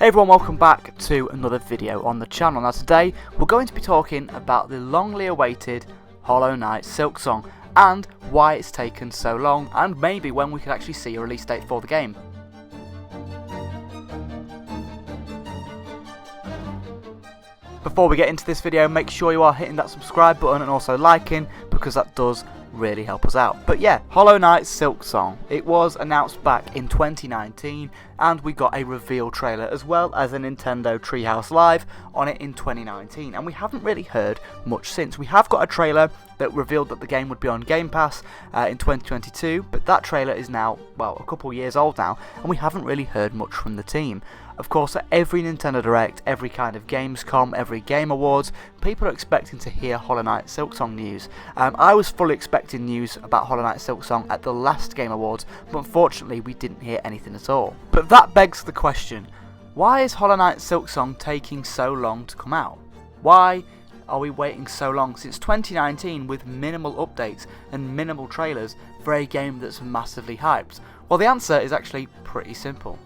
Hey everyone, welcome back to another video on the channel. Now today we're going to be talking about the longly awaited Hollow Knight Silksong and why it's taken so long and maybe when we could actually see a release date for the game. Before we get into this video, make sure you are hitting that subscribe button and also liking, because that does really help us out. But yeah, Hollow Knight Silksong. It was announced back in 2019 and we got a reveal trailer as well as a Nintendo Treehouse Live on it in 2019, and we haven't really heard much since. We have got a trailer that revealed that the game would be on Game Pass in 2022, but that trailer is now, well, a couple years old now, and we haven't really heard much from the team. Of course, at every Nintendo Direct, every kind of Gamescom, every Game Awards, people are expecting to hear Hollow Knight Silksong news. I was fully expecting news about Hollow Knight Silksong at the last Game Awards, but unfortunately we didn't hear anything at all. But that begs the question, why is Hollow Knight Silksong taking so long to come out? Why are we waiting so long since 2019 with minimal updates and minimal trailers for a game that's massively hyped? Well, the answer is actually pretty simple.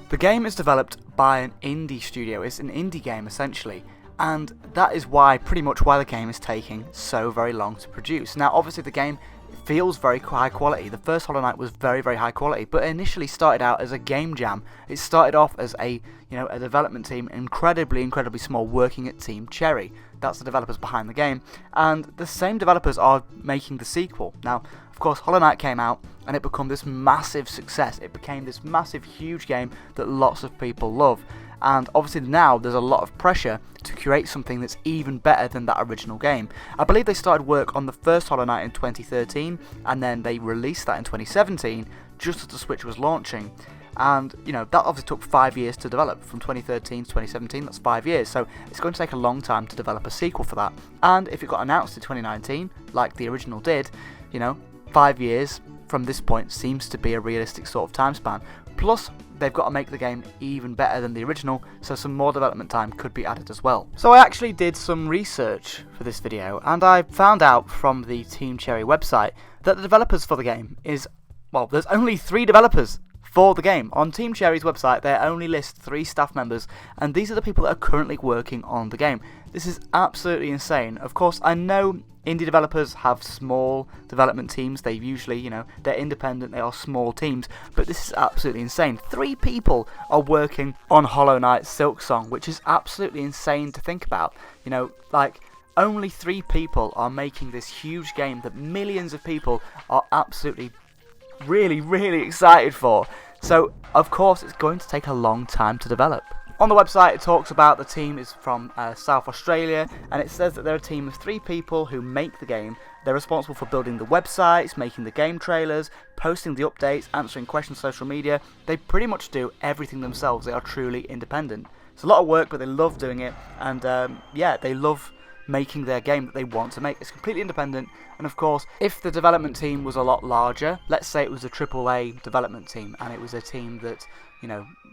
The game is developed by an indie studio. It's an indie game essentially, and that is pretty much why the game is taking so very long to produce. Now obviously the game feels very high quality. The first Hollow Knight was very high quality, but it initially started out as a game jam. It started off as a development team, incredibly small, working at Team Cherry. That's the developers behind the game, and the same developers are making the sequel. Now of course Hollow Knight came out and it became this massive success. It became this massive huge game that lots of people love, and obviously now there's a lot of pressure to create something that's even better than that original game. I believe they started work on the first Hollow Knight in 2013 and then they released that in 2017 just as the Switch was launching. And that obviously took 5 years to develop, from 2013 to 2017. That's 5 years, so it's going to take a long time to develop a sequel for that. And if it got announced in 2019 like the original did, 5 years from this point seems to be a realistic sort of time span. Plus they've got to make the game even better than the original, so some more development time could be added as well. So I actually did some research for this video, and I found out from the Team Cherry website that the developers for the game there's only 3 developers for the game. On Team Cherry's website they only list 3 staff members, and these are the people that are currently working on the game. This is absolutely insane. Of course I know indie developers have small development teams. They usually, they're independent, they are small teams, but this is absolutely insane. 3 people are working on Hollow Knight Silksong, which is absolutely insane to think about. Only 3 people are making this huge game that millions of people are absolutely really excited for. So of course it's going to take a long time to develop. On the website it talks about the team is from South Australia, and it says that they're a team of 3 people who make the game. They're responsible for building the websites, making the game trailers, posting the updates, answering questions on social media. They pretty much do everything themselves. They are truly independent. It's a lot of work, but they love doing it, and they love making their game that they want to make. It's completely independent, and of course if the development team was a lot larger, let's say it was a AAA development team and it was a team that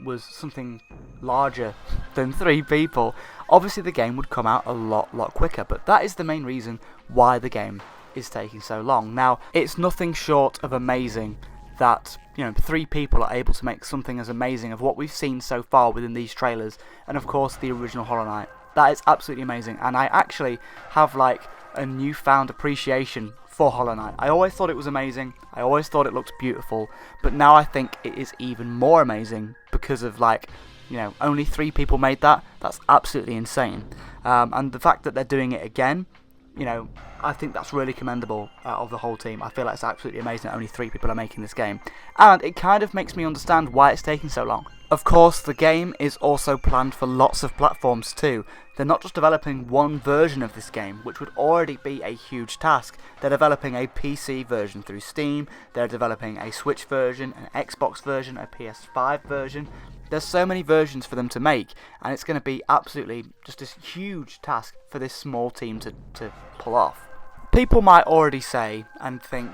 was something larger than 3 people, obviously the game would come out a lot quicker. But that is the main reason why the game is taking so long. Now it's nothing short of amazing that 3 people are able to make something as amazing of what we've seen so far within these trailers, and of course the original Hollow Knight. That is absolutely amazing, and I actually have a newfound appreciation for Hollow Knight. I always thought it was amazing, I always thought it looked beautiful, but now I think it is even more amazing because of only 3 people made that. That's absolutely insane. And the fact that they're doing it again, I think that's really commendable of the whole team. I feel like it's absolutely amazing that only 3 people are making this game, and it kind of makes me understand why it's taking so long. Of course the game is also planned for lots of platforms too. They're not just developing one version of this game, which would already be a huge task. They're developing a PC version through Steam, they're developing a Switch version, an Xbox version, a PS5 version. There's so many versions for them to make, and it's going to be absolutely just this huge task for this small team to pull off. People might already say and think,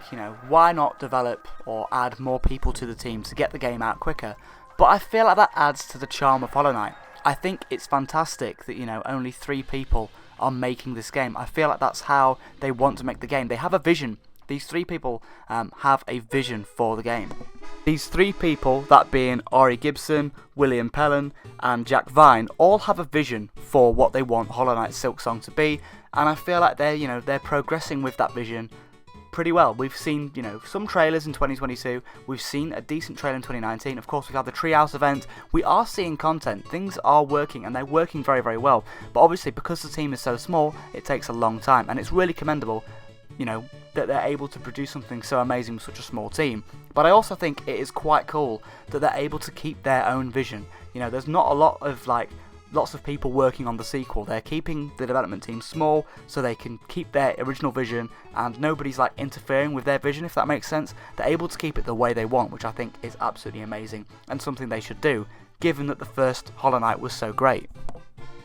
why not develop or add more people to the team to get the game out quicker? But I feel like that adds to the charm of Hollow Knight. I think it's fantastic that, only 3 people are making this game. I feel like that's how they want to make the game. They have a vision These 3 people have a vision for the game. These 3 people, that being Ari Gibson, William Pellin and Jack Vine, all have a vision for what they want Hollow Knight Silksong to be, and I feel like they're progressing with that vision pretty well. We've seen, some trailers in 2022, we've seen a decent trailer in 2019, of course we've had the Treehouse event, we are seeing content, things are working, and they're working very, very well, but obviously because the team is so small, it takes a long time, and it's really commendable, that they're able to produce something so amazing with such a small team. But I also think it is quite cool that they're able to keep their own vision. There's not a lot of lots of people working on the sequel. They're keeping the development team small so they can keep their original vision and nobody's interfering with their vision, if that makes sense. They're able to keep it the way they want, which I think is absolutely amazing and something they should do, given that the first Hollow Knight was so great.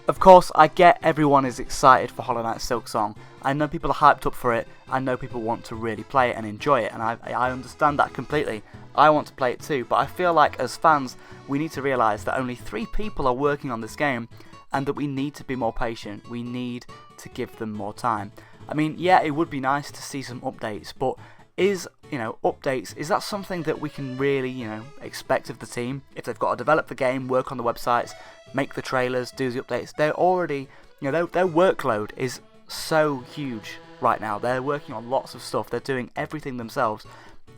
Of course, I get everyone is excited for Hollow Knight Silksong. I know people are hyped up for it, I know people want to really play it and enjoy it, and I understand that completely. I want to play it too, but I feel like as fans, we need to realise that only 3 people are working on this game, and that we need to be more patient, we need to give them more time. I mean, yeah, it would be nice to see some updates, but is that something that we can really, expect of the team? If they've got to develop the game, work on the websites, make the trailers, do the updates, they're already, their workload is so huge right now. They're working on lots of stuff, they're doing everything themselves.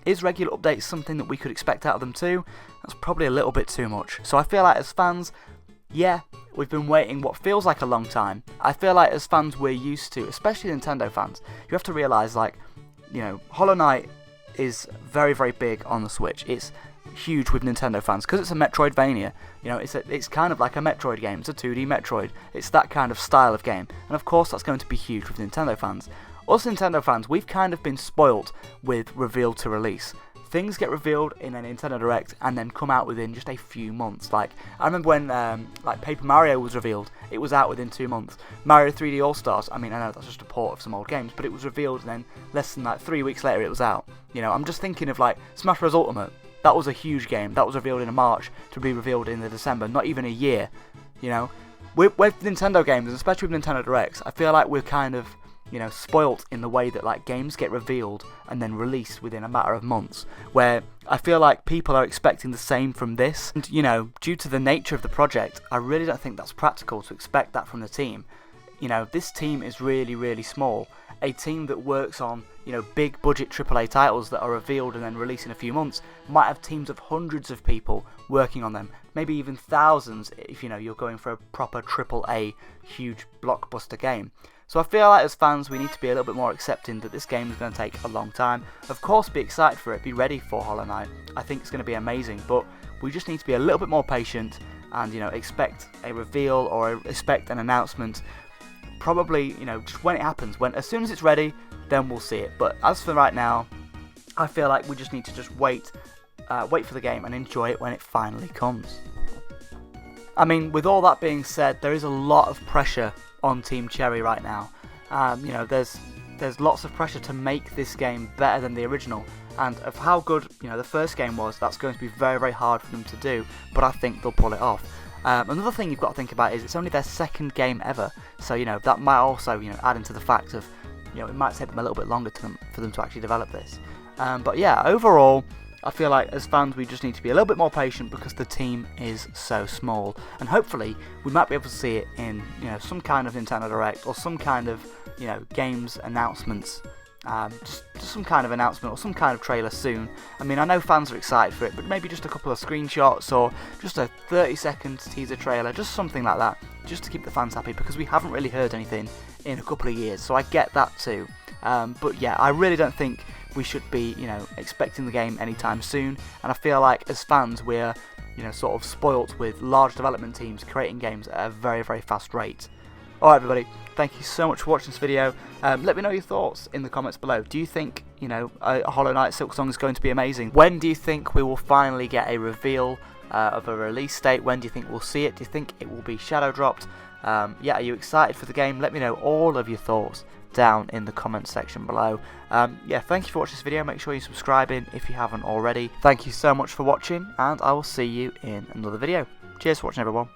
Is regular updates something that we could expect out of them too? That's probably a little bit too much. So I feel like as fans, yeah, we've been waiting what feels like a long time. I feel like as fans we're used to, especially Nintendo fans, you have to realise Hollow Knight is very, very big on the Switch. It's huge with Nintendo fans because it's a Metroidvania. It's kind of like a Metroid game. It's a 2D Metroid. It's that kind of style of game, and of course that's going to be huge with Nintendo fans. Us Nintendo fans, we've kind of been spoilt with reveal to release. Things get revealed in a Nintendo Direct and then come out within just a few months. I remember when Paper Mario was revealed, it was out within 2 months. Mario 3D All-Stars, I know that's just a port of some old games, but it was revealed and then less than 3 weeks later it was out. I'm just thinking of Smash Bros Ultimate. That was a huge game. That was revealed in March to be revealed in December, not even a year. With Nintendo games, and especially with Nintendo Directs, I feel like we're kind of spoilt in the way that games get revealed and then released within a matter of months, where I feel like people are expecting the same from this, and due to the nature of the project, I really don't think that's practical to expect that from the team. This team is really, really small. A team that works on big budget AAA titles that are revealed and then released in a few months might have teams of hundreds of people working on them, maybe even thousands if you're going for a proper AAA huge blockbuster game. So I feel like as fans we need to be a little bit more accepting that this game is going to take a long time. Of course, be excited for it, be ready for Hollow Knight. I think it's going to be amazing, but we just need to be a little bit more patient and expect a reveal or expect an announcement. Probably just when it happens, as soon as it's ready, then we'll see it. But as for right now, I feel like we just need to just wait for the game and enjoy it when it finally comes. With all that being said, there is a lot of pressure on Team Cherry right now. There's lots of pressure to make this game better than the original, and of how good the first game was, that's going to be very, very hard for them to do, but I think they'll pull it off. Another thing you've got to think about is it's only their second game ever, so that might also add into the fact of it might take them a little bit longer for them to actually develop this. But yeah, overall, I feel like as fans we just need to be a little bit more patient because the team is so small, and hopefully we might be able to see it in some kind of Nintendo Direct or some kind of games announcements, just some kind of announcement or some kind of trailer soon. I know fans are excited for it, but maybe just a couple of screenshots or just a 30-second teaser trailer, just something like that, just to keep the fans happy, because we haven't really heard anything in a couple of years, so I get that too. But yeah, I really don't think we should be, expecting the game anytime soon, and I feel like as fans we're, sort of spoilt with large development teams creating games at a very, very fast rate. Alright everybody, thank you so much for watching this video. Let me know your thoughts in the comments below. Do you think, Hollow Knight Silksong is going to be amazing? When do you think we will finally get a reveal of a release date? When do you think we'll see it? Do you think it will be shadow dropped? Yeah, are you excited for the game? Let me know all of your thoughts down in the comments section below. Yeah, thank you for watching this video. Make sure you're subscribing if you haven't already. Thank you so much for watching, and I will see you in another video. Cheers for watching, everyone.